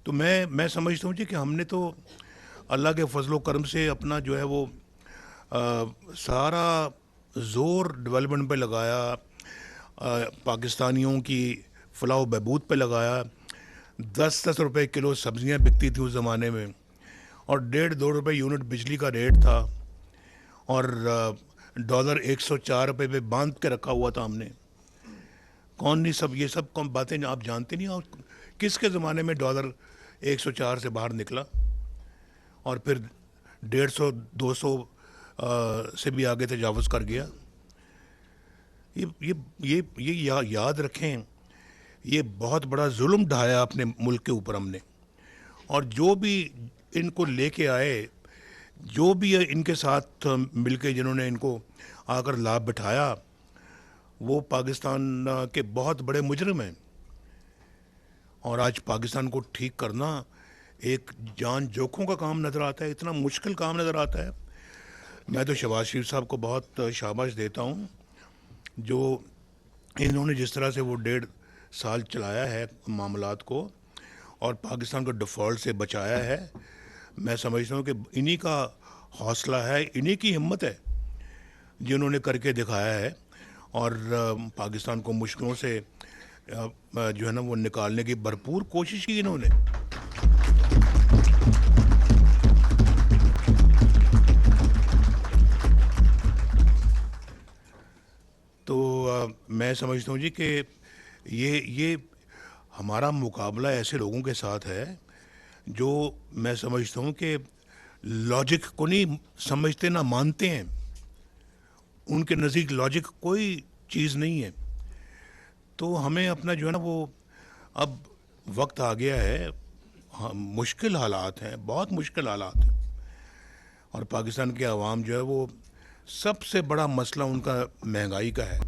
तो मैं समझता हूँ जी कि हमने तो अल्लाह के फजलो करम से अपना जो है वो सारा ज़ोर डेवलपमेंट पे लगाया, पाकिस्तानियों की फलाह व बहबूद पे लगाया। 10-10 रुपए किलो सब्जियां बिकती थी उस ज़माने में, और 1.5-2 रुपए यूनिट बिजली का रेट था, और डॉलर 104 रुपए पे बांध के रखा हुआ था हमने। कौन नहीं, सब ये सब कौन बातें आप जानते नहीं। और किसके ज़माने में डॉलर 104 से बाहर निकला और फिर 150-200 से भी आगे तजावज़ कर गया। ये याद रखें, ये बहुत बड़ा जुल्म ढाया अपने मुल्क के ऊपर हमने। और जो भी इनको लेके आए, जो भी इनके साथ मिलके जिन्होंने इनको आकर लाभ बिठाया, वो पाकिस्तान के बहुत बड़े मुजरिम हैं। और आज पाकिस्तान को ठीक करना एक जान जोखों का काम नज़र आता है, इतना मुश्किल काम नज़र आता है। मैं तो शहबाज शरीफ साहब को बहुत शाबाश देता हूँ, जो इन्होंने जिस तरह से वो 1.5 साल चलाया है मामलात को और पाकिस्तान को डिफ़ॉल्ट से बचाया है। मैं समझता हूँ कि इन्हीं का हौसला है, इन्हीं की हिम्मत है जिन्होंने करके दिखाया है, और पाकिस्तान को मुश्किलों से जो है ना वो निकालने की भरपूर कोशिश की इन्होंने। तो मैं समझता हूँ जी कि ये हमारा मुकाबला ऐसे लोगों के साथ है जो, मैं समझता हूँ कि लॉजिक को नहीं समझते, ना मानते हैं। उनके नज़दीक लॉजिक कोई चीज़ नहीं है। तो हमें अपना जो है ना वो, अब वक्त आ गया है। हाँ, मुश्किल हालात हैं, बहुत मुश्किल हालात हैं, और पाकिस्तान के अवाम जो है वो, सबसे बड़ा मसला उनका महंगाई का है।